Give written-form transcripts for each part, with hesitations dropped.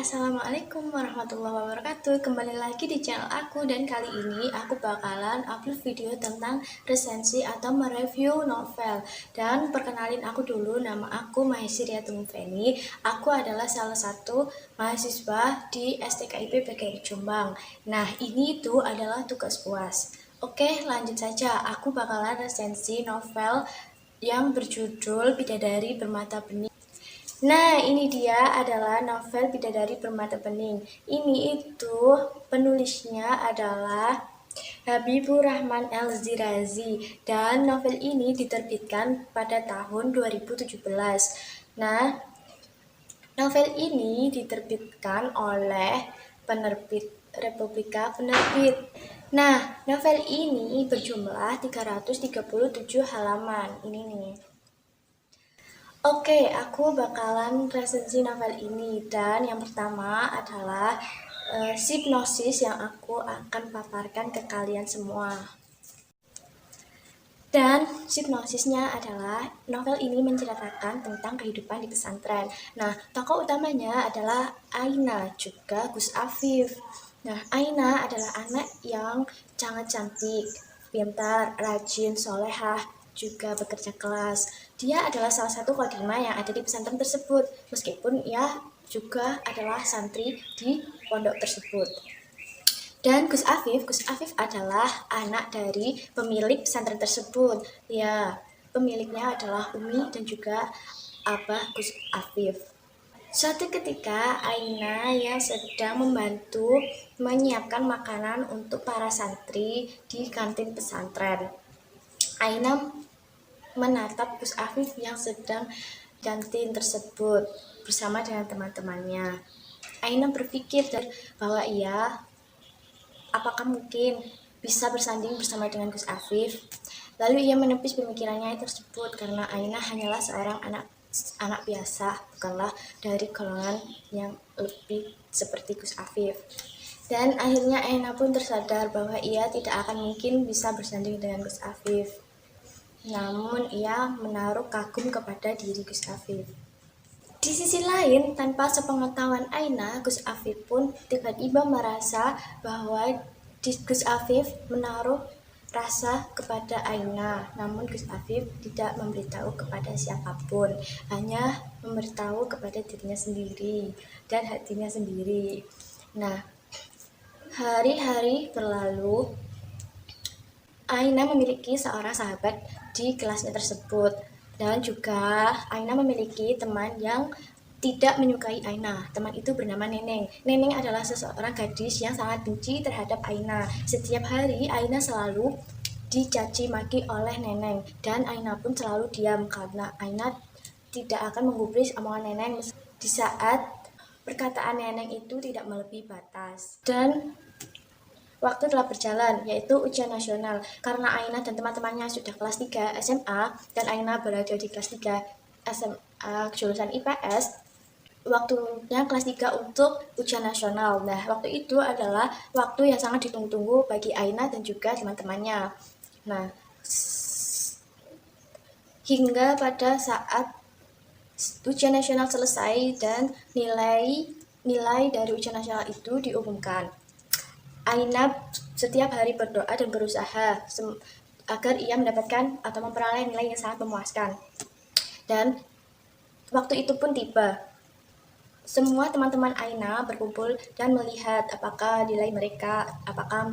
Assalamualaikum warahmatullahi wabarakatuh. Kembali lagi di channel aku, dan kali ini aku bakalan upload video tentang resensi atau mereview novel. Dan perkenalin aku dulu, nama aku Mahesirya Tumufeni. Aku adalah salah satu mahasiswa di STKIP PGRI Jombang. Nah, ini tuh adalah tugas UAS. Oke, lanjut saja. Aku bakalan resensi novel yang berjudul Bidadari Bermata Bening. Nah, ini dia adalah novel Bidadari Bermata Bening. Ini itu penulisnya adalah Habibur Rahman El-Zirazi, dan novel ini diterbitkan pada tahun 2017. Nah, novel ini diterbitkan oleh penerbit Republika Penerbit. Nah, novel ini berjumlah 337 halaman. Ini nih. Oke, aku bakalan resensi novel ini, dan yang pertama adalah sinopsis yang aku akan paparkan ke kalian semua. Dan sinopsisnya adalah novel ini menceritakan tentang kehidupan di pesantren. Nah, tokoh utamanya adalah Aina, juga Gus Afif. Nah, Aina adalah anak yang sangat cantik, pintar, rajin, solehah, juga bekerja keras. Dia adalah salah satu khodimah yang ada di pesantren tersebut, meskipun ia juga adalah santri di pondok tersebut. Dan Gus Afif adalah anak dari pemilik pesantren tersebut. Ya, pemiliknya adalah Umi dan juga Abah Gus Afif. Suatu ketika, Aina yang sedang membantu menyiapkan makanan untuk para santri di kantin pesantren. Aina menatap Gus Afif yang sedang kantin tersebut bersama dengan teman-temannya. Aina berpikir bahwa apakah mungkin bisa bersanding bersama dengan Gus Afif? Lalu ia menepis pemikirannya tersebut karena Aina hanyalah seorang anak biasa, bukanlah dari golongan yang lebih seperti Gus Afif. Dan akhirnya Aina pun tersadar bahwa ia tidak akan mungkin bisa bersanding dengan Gus Afif. Namun ia menaruh kagum kepada diri Gus Afif. Di sisi lain, tanpa sepengetahuan Aina, Gus Afif pun tiba-tiba merasa bahwa Gus Afif menaruh rasa kepada Aina. Namun Gus Afif tidak memberitahu kepada siapapun, hanya memberitahu kepada dirinya sendiri dan hatinya sendiri. Nah, hari-hari berlalu. Aina memiliki seorang sahabat di kelasnya tersebut, dan juga Aina memiliki teman yang tidak menyukai Aina. Teman itu bernama Neneng. Neneng adalah seseorang gadis yang sangat benci terhadap Aina. Setiap hari Aina selalu dicaci maki oleh Neneng, dan Aina pun selalu diam karena Aina tidak akan menggubris omongan Neneng di saat perkataan Neneng itu tidak melebihi batas. Dan waktu telah berjalan, yaitu ujian nasional. Karena Aina dan teman-temannya sudah kelas 3 SMA, dan Aina berada di kelas 3 SMA jurusan IPS, waktunya kelas 3 untuk ujian nasional. Nah, waktu itu adalah waktu yang sangat ditunggu-tunggu bagi Aina dan juga teman-temannya. Nah, hingga pada saat ujian nasional selesai dan nilai dari ujian nasional itu diumumkan, Aina setiap hari berdoa dan berusaha agar ia mendapatkan atau memperoleh nilai yang sangat memuaskan. Dan waktu itu pun tiba. Semua teman-teman Aina berkumpul dan melihat apakah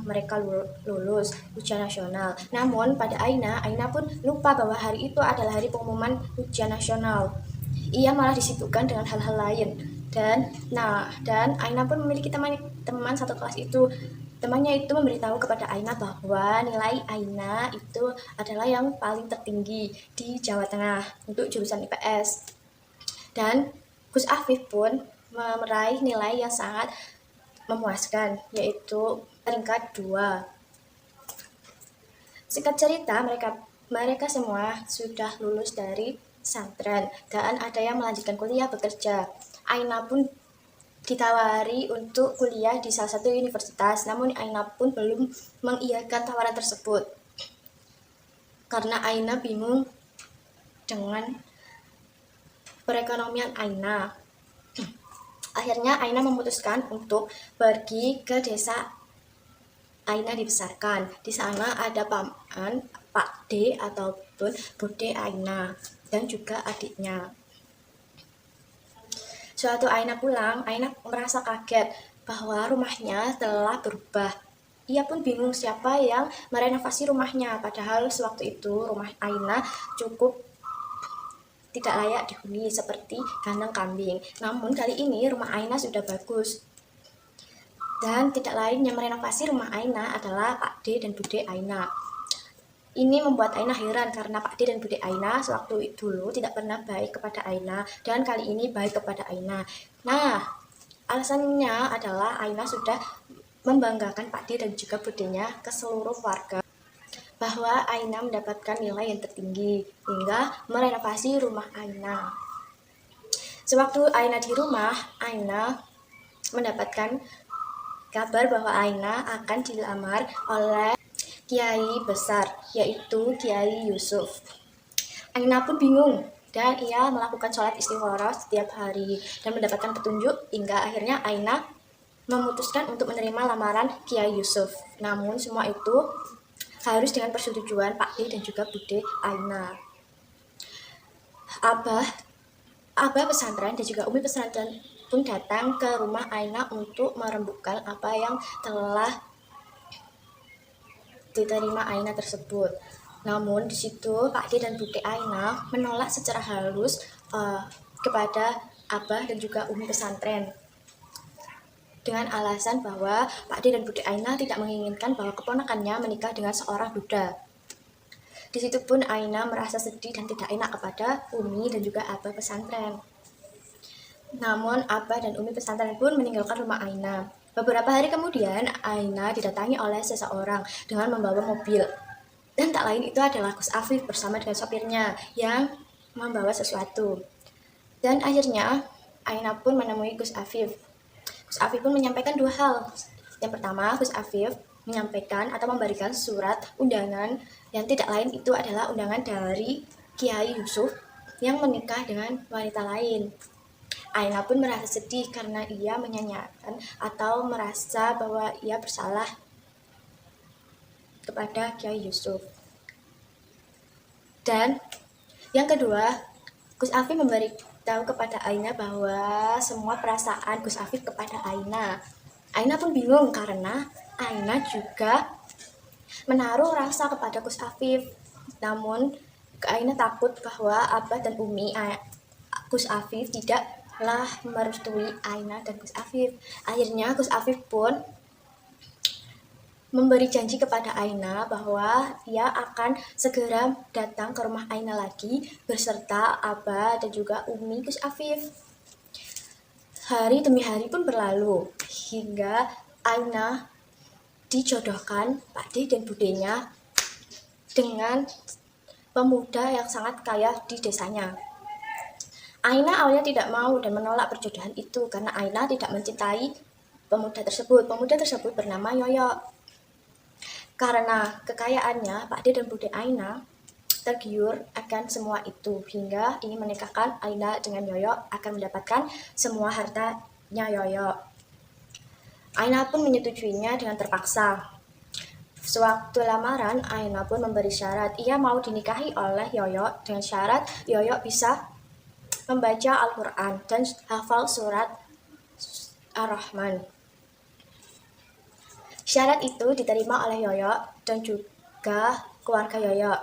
mereka lulus ujian nasional. Namun pada Aina pun lupa bahwa hari itu adalah hari pengumuman ujian nasional. Ia malah disibukkan dengan hal-hal lain. Dan Aina pun memiliki teman satu kelas itu. Temannya itu memberitahu kepada Aina bahwa nilai Aina itu adalah yang paling tertinggi di Jawa Tengah untuk jurusan IPS. Dan Gus Afif pun meraih nilai yang sangat memuaskan, yaitu peringkat 2. Singkat cerita, mereka semua sudah lulus dari pesantren, dan ada yang melanjutkan kuliah bekerja. Aina pun ditawari untuk kuliah di salah satu universitas, namun Aina pun belum mengiyakan tawaran tersebut karena Aina bingung dengan perekonomian Aina. Akhirnya Aina memutuskan untuk pergi ke desa Aina dibesarkan. Di sana ada paman, Pak D ataupun Bude Aina dan juga adiknya. Suatu Aina pulang, Aina merasa kaget bahwa rumahnya telah berubah. Ia pun bingung siapa yang merenovasi rumahnya, padahal sewaktu itu rumah Aina cukup tidak layak dihuni seperti kandang kambing. Namun kali ini rumah Aina sudah bagus. Dan tidak lain yang merenovasi rumah Aina adalah Pak D dan Bude Aina. Ini membuat Aina heran karena Pak D dan Bude Aina sewaktu dulu tidak pernah baik kepada Aina dan kali ini baik kepada Aina. Nah, alasannya adalah Aina sudah membanggakan Pak D dan juga Budenya ke seluruh warga bahwa Aina mendapatkan nilai yang tertinggi hingga merenovasi rumah Aina. Sewaktu Aina di rumah, Aina mendapatkan kabar bahwa Aina akan dilamar oleh kiai besar, yaitu Kiai Yusuf. Aina pun bingung dan ia melakukan sholat istikharah setiap hari dan mendapatkan petunjuk hingga akhirnya Aina memutuskan untuk menerima lamaran Kiai Yusuf. Namun semua itu harus dengan persetujuan Pak D dan juga Bude Aina. Abah pesantren dan juga umi pesantren pun datang ke rumah Aina untuk merembukkan apa yang telah diterima Aina tersebut. Namun di situ Pak D dan Bude Aina menolak secara halus kepada Abah dan juga umi pesantren dengan alasan bahwa Pak D dan Bude Aina tidak menginginkan bahwa keponakannya menikah dengan seorang duda. Di situ pun Aina merasa sedih dan tidak enak kepada umi dan juga Abah pesantren. Namun Abah dan umi pesantren pun meninggalkan rumah Aina. Beberapa hari kemudian Aina didatangi oleh seseorang dengan membawa mobil. Dan tak lain itu adalah Gus Afif bersama dengan sopirnya yang membawa sesuatu. Dan akhirnya Aina pun menemui Gus Afif. Gus Afif pun menyampaikan dua hal. Yang pertama, Gus Afif menyampaikan atau memberikan surat undangan yang tidak lain itu adalah undangan dari Kiai Yusuf yang menikah dengan wanita lain. Aina pun merasa sedih karena ia menyanyikan atau merasa bahwa ia bersalah kepada Kiai Yusuf. Dan yang kedua, Gus Afif memberitahu kepada Aina bahwa semua perasaan Gus Afif kepada Aina. Aina pun bingung karena Aina juga menaruh rasa kepada Gus Afif. Namun Aina takut bahwa Abah dan Umi Gus Afif tidaklah merestui Aina dan Gus Afif. Akhirnya Gus Afif pun memberi janji kepada Aina bahwa ia akan segera datang ke rumah Aina lagi beserta Abah dan juga Umi Gus Afif. Hari demi hari pun berlalu hingga Aina dijodohkan Pak D dan Budenya dengan pemuda yang sangat kaya di desanya. Aina awalnya tidak mau dan menolak perjodohan itu karena Aina tidak mencintai pemuda tersebut. Pemuda tersebut bernama Yoyo. Karena kekayaannya, Pak D dan Bude Aina tergiur akan semua itu hingga ingin menikahkan Aina dengan Yoyo akan mendapatkan semua hartanya Yoyo. Aina pun menyetujuinya dengan terpaksa. Sewaktu lamaran, Aina pun memberi syarat ia mau dinikahi oleh Yoyo dengan syarat Yoyo bisa membaca Al-Quran dan hafal surat Ar-Rahman. Syarat itu diterima oleh Yoyo dan juga keluarga Yoyo.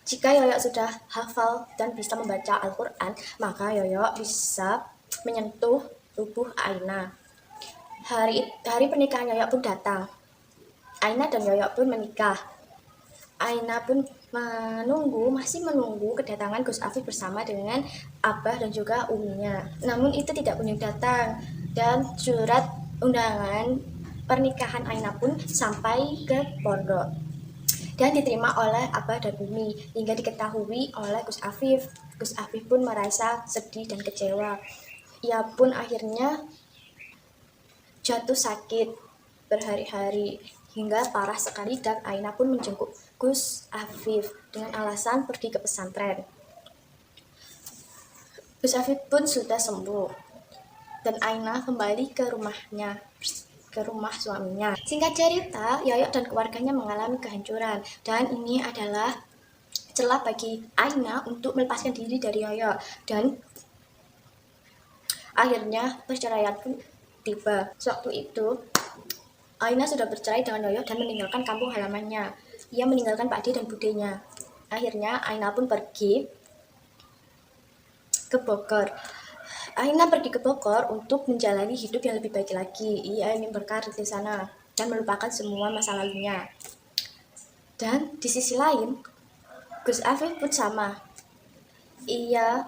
Jika Yoyo sudah hafal dan bisa membaca Al-Quran, maka Yoyo bisa menyentuh tubuh Aina. Hari pernikahan Yoyo pun datang. Aina dan Yoyo pun menikah. Aina pun masih menunggu kedatangan Gus Afif bersama dengan Abah dan juga uminya. Namun itu tidak kunjung datang dan surat undangan pernikahan Aina pun sampai ke pondok dan diterima oleh Abah dan Umi hingga diketahui oleh Gus Afif. Gus Afif pun merasa sedih dan kecewa. Ia pun akhirnya jatuh sakit berhari-hari hingga parah sekali dan Aina pun menjenguk Gus Afif dengan alasan pergi ke pesantren. Gus Afif pun sudah sembuh. dan Aina kembali ke rumah suaminya. Singkat cerita, Yoyo dan keluarganya mengalami kehancuran, dan ini adalah celah bagi Aina untuk melepaskan diri dari Yoyo, dan akhirnya perceraian pun tiba. Sewaktu itu Aina sudah bercerai dengan Yoyo dan meninggalkan kampung halamannya. Ia meninggalkan Pak D dan Budenya. Akhirnya Aina pun pergi ke Bogor. Aina pergi ke Bogor untuk menjalani hidup yang lebih baik lagi. Ia ingin berkarir di sana dan melupakan semua masa lalunya. Dan di sisi lain, Gus Afif pun sama. Ia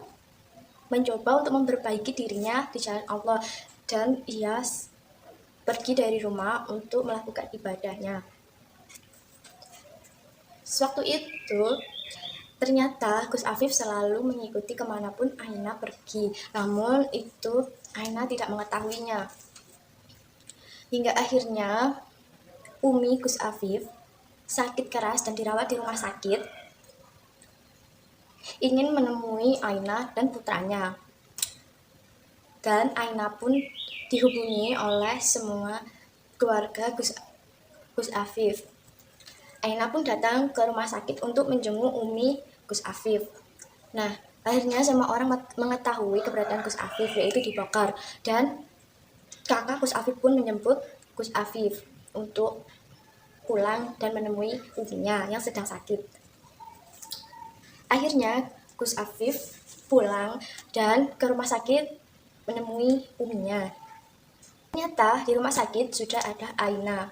mencoba untuk memperbaiki dirinya di jalan Allah, dan ia pergi dari rumah untuk melakukan ibadahnya. Sewaktu itu, ternyata Gus Afif selalu mengikuti kemanapun Aina pergi. Namun itu Aina tidak mengetahuinya. Hingga akhirnya Umi Gus Afif sakit keras dan dirawat di rumah sakit, ingin menemui Aina dan putranya. Dan Aina pun dihubungi oleh semua keluarga Gus Afif. Aina pun datang ke rumah sakit untuk menjenguk Umi Gus Afif. Nah, akhirnya semua orang mengetahui keberadaan Gus Afif, yaitu dibakar. Dan kakak Gus Afif pun menjemput Gus Afif untuk pulang dan menemui uminya yang sedang sakit. Akhirnya Gus Afif pulang dan ke rumah sakit menemui uminya. Ternyata di rumah sakit sudah ada Aina.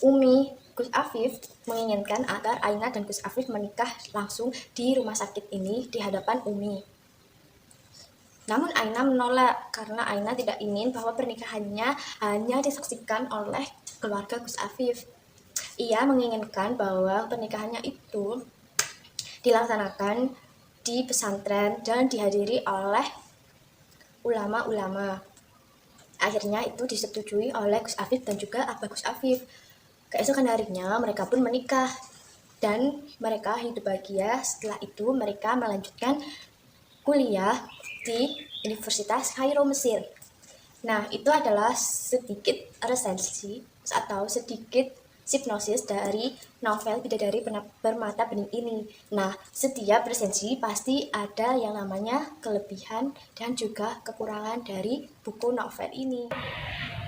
Umi Gus Afif menginginkan agar Aina dan Gus Afif menikah langsung di rumah sakit ini di hadapan Umi. Namun Aina menolak karena Aina tidak ingin bahwa pernikahannya hanya disaksikan oleh keluarga Gus Afif. Ia menginginkan bahwa pernikahannya itu dilaksanakan di pesantren dan dihadiri oleh ulama-ulama. Akhirnya itu disetujui oleh Gus Afif dan juga Abah Gus Afif. Keesokan harinya mereka pun menikah dan mereka hidup bahagia. Setelah itu mereka melanjutkan kuliah di Universitas Kairo, Mesir. Nah, itu adalah sedikit resensi atau sedikit sinopsis dari novel Bidadari Bermata Bening ini. Nah, setiap resensi pasti ada yang namanya kelebihan dan juga kekurangan dari buku novel ini.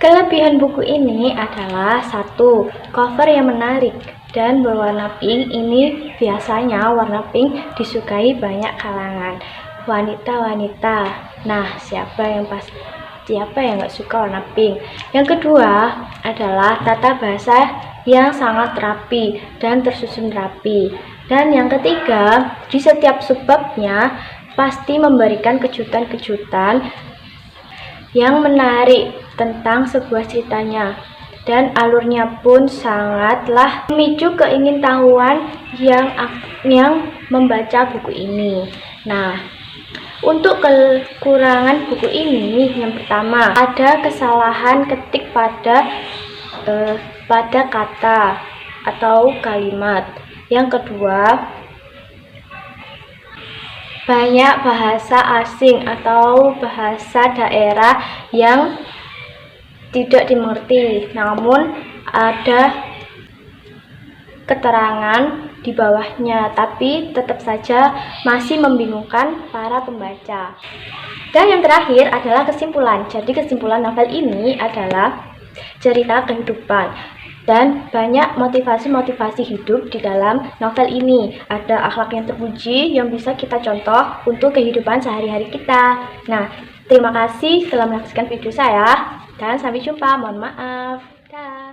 Kelebihan buku ini adalah satu, cover yang menarik dan berwarna pink. Ini biasanya warna pink disukai banyak kalangan wanita-wanita. Nah, siapa yang nggak suka warna pink? Yang kedua adalah tata bahasa yang sangat rapi dan tersusun rapi. Dan yang ketiga, di setiap subbabnya pasti memberikan kejutan-kejutan yang menarik tentang sebuah ceritanya, dan alurnya pun sangatlah memicu keingintahuan yang membaca buku ini. Nah, untuk kekurangan buku ini, yang pertama ada kesalahan ketik pada kata atau kalimat. Yang kedua, banyak bahasa asing atau bahasa daerah yang tidak dimengerti, namun ada keterangan di bawahnya, tapi tetap saja masih membingungkan para pembaca. Dan yang terakhir adalah kesimpulan. Jadi kesimpulan novel ini adalah cerita kehidupan dan banyak motivasi-motivasi hidup di dalam novel ini. Ada akhlak yang terpuji yang bisa kita contoh untuk kehidupan sehari-hari kita. Nah, terima kasih telah menyaksikan video saya dan sampai jumpa. Mohon maaf. Dah.